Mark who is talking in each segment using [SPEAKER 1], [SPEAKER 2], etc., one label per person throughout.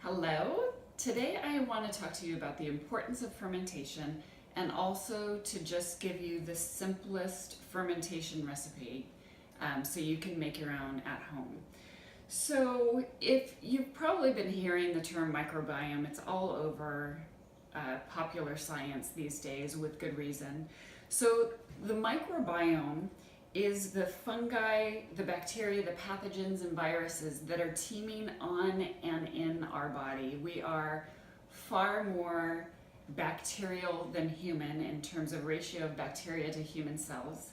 [SPEAKER 1] Hello. Today I want to talk to you about the importance of fermentation and also to just give you the simplest fermentation recipe so you can make your own at home. So if you've probably been hearing the term microbiome, it's all over popular science these days with good reason. So the microbiome is the fungi, the bacteria, the pathogens and viruses that are teeming on and in our body. We are far more bacterial than human in terms of ratio of bacteria to human cells.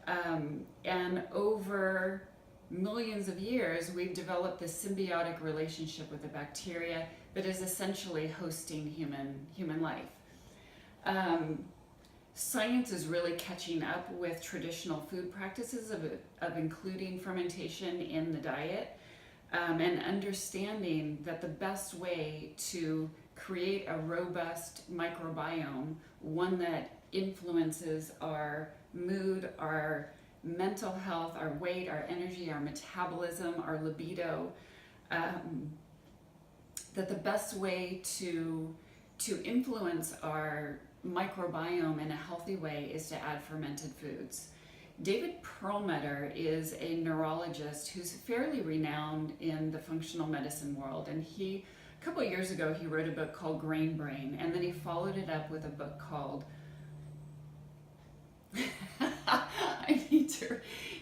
[SPEAKER 1] And over millions of years, we've developed this symbiotic relationship with the bacteria that is essentially hosting human life. Science is really catching up with traditional food practices of including fermentation in the diet and understanding that the best way to create a robust microbiome, one that influences our mood, our mental health, our weight, our energy, our metabolism, our libido, that the best way to influence our microbiome in a healthy way is to add fermented foods. David Perlmutter is a neurologist who's fairly renowned in the functional medicine world, and a couple of years ago he wrote a book called Grain Brain, and then he followed it up with a book called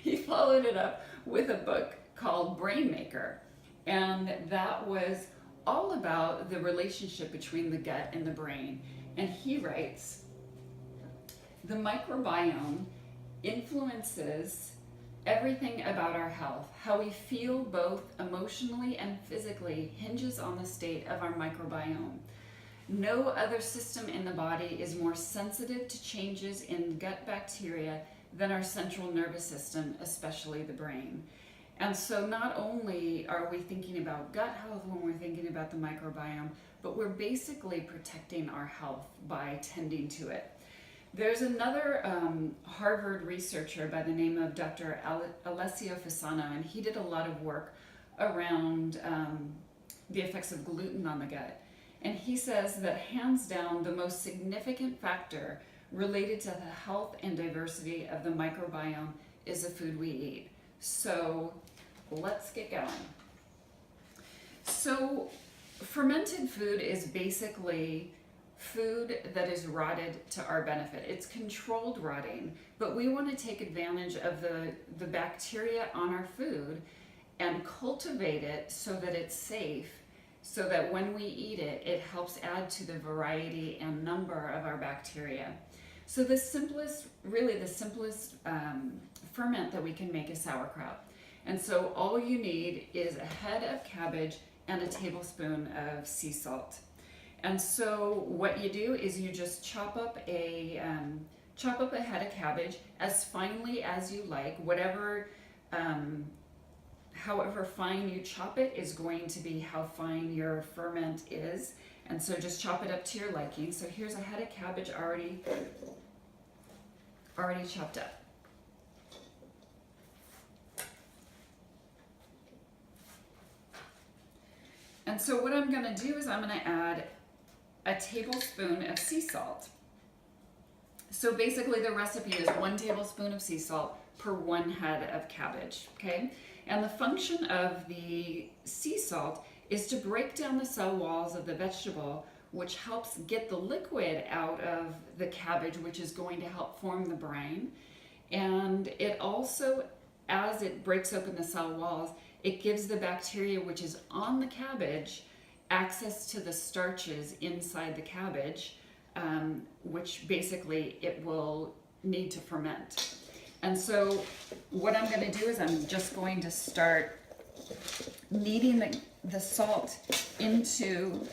[SPEAKER 1] he followed it up with a book called Brain Maker, and that was all about the relationship between the gut and the brain. And he writes, the microbiome influences everything about our health. How we feel both emotionally and physically hinges on the state of our microbiome. No other system in the body is more sensitive to changes in gut bacteria than our central nervous system, especially the brain. And so not only are we thinking about gut health when we're thinking about the microbiome, but we're basically protecting our health by tending to it. There's another Harvard researcher by the name of Dr. Alessio Fasano, and he did a lot of work around the effects of gluten on the gut. And he says that hands down, the most significant factor related to the health and diversity of the microbiome is the food we eat. So let's get going. So fermented food is basically food that is rotted to our benefit. It's controlled rotting, but we want to take advantage of the bacteria on our food and cultivate it so that it's safe, so that when we eat it, it helps add to the variety and number of our bacteria. So the simplest ferment that we can make is sauerkraut. And so all you need is a head of cabbage and a tablespoon of sea salt. And so what you do is you just chop up a head of cabbage as finely as you like. However fine you chop it is going to be how fine your ferment is. And so just chop it up to your liking. So here's a head of cabbage already chopped up. And so what I'm going to do is I'm going to add a tablespoon of sea salt. So basically the recipe is 1 tablespoon of sea salt per 1 head of cabbage, okay? And the function of the sea salt is to break down the cell walls of the vegetable, which helps get the liquid out of the cabbage, which is going to help form the brine. And it also, as it breaks open the cell walls, it gives the bacteria which is on the cabbage access to the starches inside the cabbage, which basically it will need to ferment. And so what I'm going to do is I'm just going to start kneading the salt into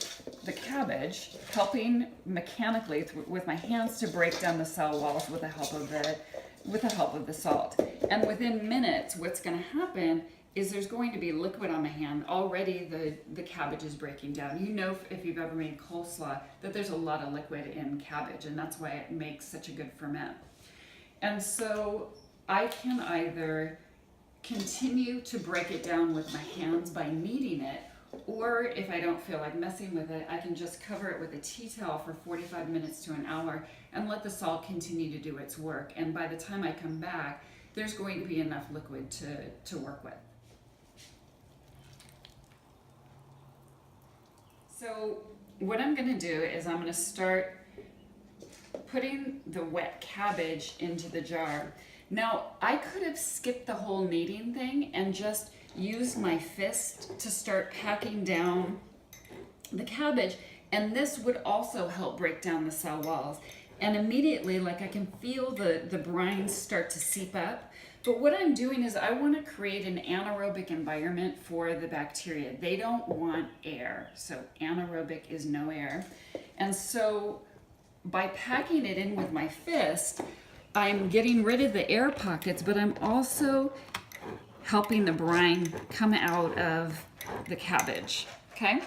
[SPEAKER 1] the cabbage, helping mechanically with my hands to break down the cell walls with the help of the salt. And within minutes, what's going to happen is there's going to be liquid on my hand. Already the cabbage is breaking down. You know, if you've ever made coleslaw, that there's a lot of liquid in cabbage, and that's why it makes such a good ferment. And so I can either continue to break it down with my hands by kneading it, Or if I don't feel like messing with it, I can just cover it with a tea towel for 45 minutes to an hour and let the salt continue to do its work. And by the time I come back, there's going to be enough liquid to work with. So what I'm going to do is I'm going to start putting the wet cabbage into the jar. Now, I could have skipped the whole kneading thing and just used my fist to start packing down the cabbage, and this would also help break down the cell walls. And immediately, like, I can feel the brine start to seep up. But what I'm doing is I want to create an anaerobic environment for the bacteria. They don't want air, so anaerobic is no air. And so by packing it in with my fist, I'm getting rid of the air pockets, but I'm also helping the brine come out of the cabbage, okay?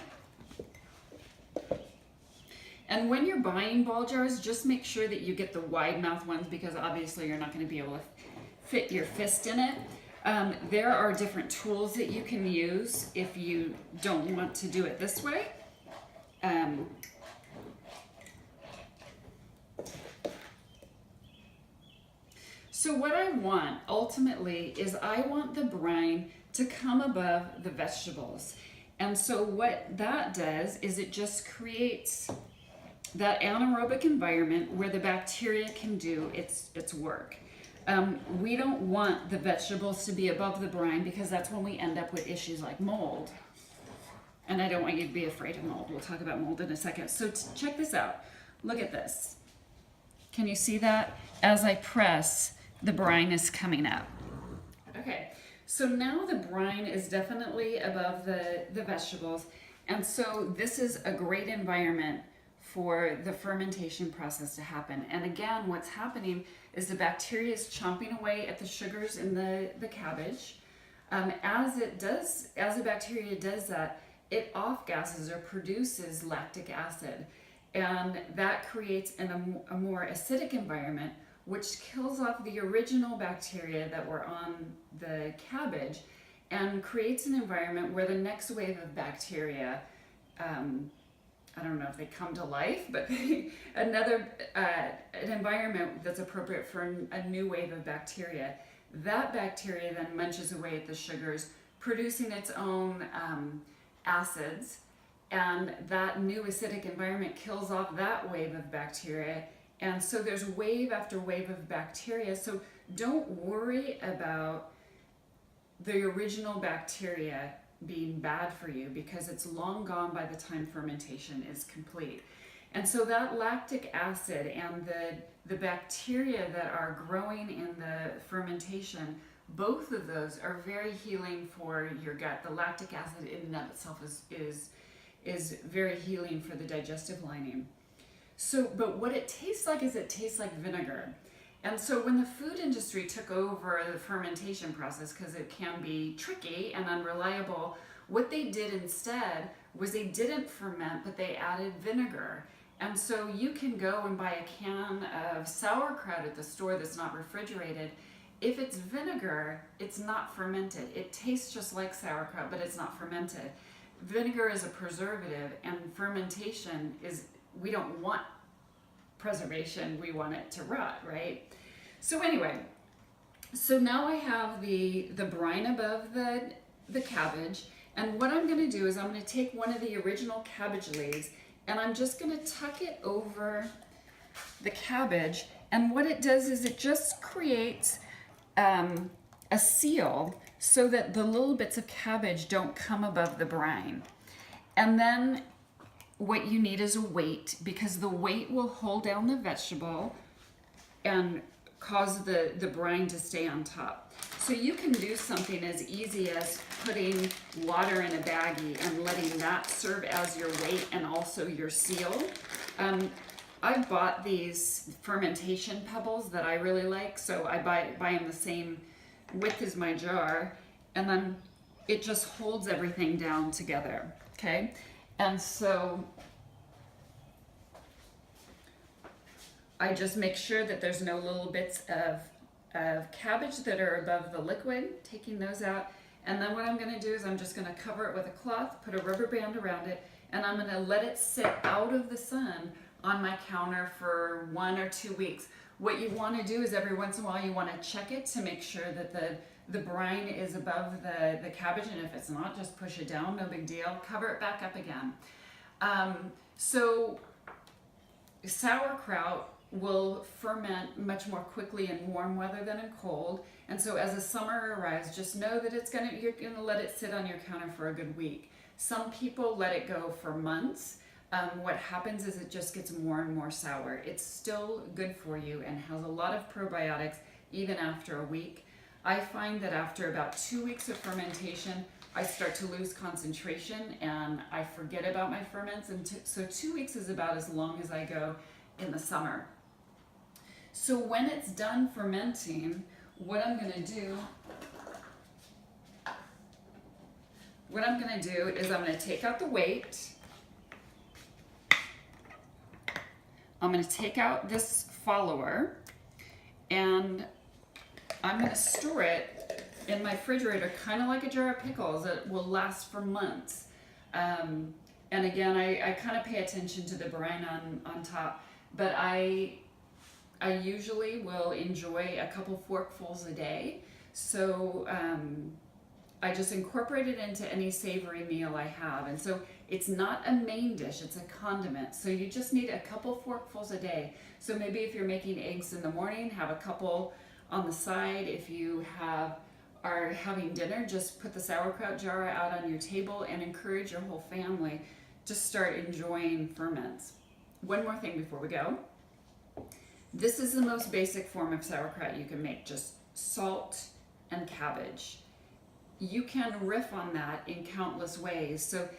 [SPEAKER 1] And when you're buying ball jars, just make sure that you get the wide mouth ones, because obviously you're not going to be able to fit your fist in it. There are different tools that you can use if you don't want to do it this way. So what I want ultimately is I want the brine to come above the vegetables. And so what that does is it just creates that anaerobic environment where the bacteria can do its work. We don't want the vegetables to be above the brine, because that's when we end up with issues like mold. And I don't want you to be afraid of mold. We'll talk about mold in a second. So check this out. Look at this. Can you see that? As I press, the brine is coming up. Okay, so now the brine is definitely above the vegetables. And so this is a great environment for the fermentation process to happen. And again, what's happening is the bacteria is chomping away at the sugars in the cabbage. As the bacteria does that, it off-gasses or produces lactic acid. And that creates a more acidic environment, which kills off the original bacteria that were on the cabbage and creates an environment where the next wave of bacteria, I don't know if they come to life, but an environment that's appropriate for a new wave of bacteria. That bacteria then munches away at the sugars, producing its own acids, and that new acidic environment kills off that wave of bacteria. And so there's wave after wave of bacteria. So don't worry about the original bacteria being bad for you, because it's long gone by the time fermentation is complete. And so that lactic acid and the bacteria that are growing in the fermentation, both of those are very healing for your gut. The lactic acid in and of itself is very healing for the digestive lining. So, but what it tastes like is it tastes like vinegar. And so when the food industry took over the fermentation process, because it can be tricky and unreliable, what they did instead was they didn't ferment, but they added vinegar. And so you can go and buy a can of sauerkraut at the store that's not refrigerated. If it's vinegar, it's not fermented. It tastes just like sauerkraut, but it's not fermented. Vinegar is a preservative, and fermentation is, we don't want preservation, we want it to rot, right? So anyway, so now I have the brine above the cabbage, and what I'm going to do is I'm going to take one of the original cabbage leaves and I'm just going to tuck it over the cabbage, and what it does is it just creates a seal so that the little bits of cabbage don't come above the brine. And then what you need is a weight, because the weight will hold down the vegetable and cause the brine to stay on top. So you can do something as easy as putting water in a baggie and letting that serve as your weight and also your seal. I bought these fermentation pebbles that I really like, so I buy them the same width as my jar, and then it just holds everything down together, okay? And so I just make sure that there's no little bits of cabbage that are above the liquid, taking those out, And then what I'm going to do is I'm just going to cover it with a cloth, put a rubber band around it, and I'm going to let it sit out of the sun on my counter for 1 or 2 weeks. What you want to do is every once in a while you want to check it to make sure that the brine is above the cabbage, and if it's not, just push it down, no big deal. Cover it back up again. So sauerkraut will ferment much more quickly in warm weather than in cold. And so as the summer arrives, just know that you're gonna let it sit on your counter for a good week. Some people let it go for months. What happens is it just gets more and more sour. It's still good for you and has a lot of probiotics even after a week. I find that after about 2 weeks of fermentation, I start to lose concentration and I forget about my ferments. And so 2 weeks is about as long as I go in the summer. So when it's done fermenting, what I'm gonna do is I'm gonna take out the weight. I'm gonna take out this follower and I'm gonna store it in my refrigerator, kind of like a jar of pickles that will last for months. And again, I kind of pay attention to the brine on top, but I usually will enjoy a couple forkfuls a day. So I just incorporate it into any savory meal I have. And so it's not a main dish, it's a condiment. So you just need a couple forkfuls a day. So maybe if you're making eggs in the morning, have a couple on the side. If you are having dinner, just put the sauerkraut jar out on your table and encourage your whole family to start enjoying ferments. One more thing before we go. This is the most basic form of sauerkraut you can make, just salt and cabbage. You can riff on that in countless ways. So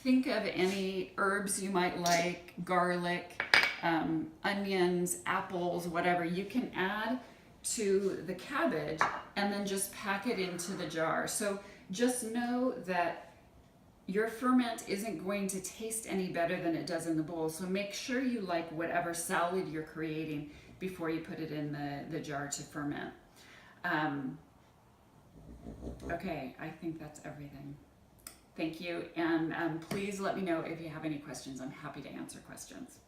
[SPEAKER 1] think of any herbs you might like, garlic, onions, apples, whatever. You can add to the cabbage and then just pack it into the jar. So just know that your ferment isn't going to taste any better than it does in the bowl. So make sure you like whatever salad you're creating before you put it in the jar to ferment. Okay, I think that's everything. Thank you, and please let me know if you have any questions. I'm happy to answer questions.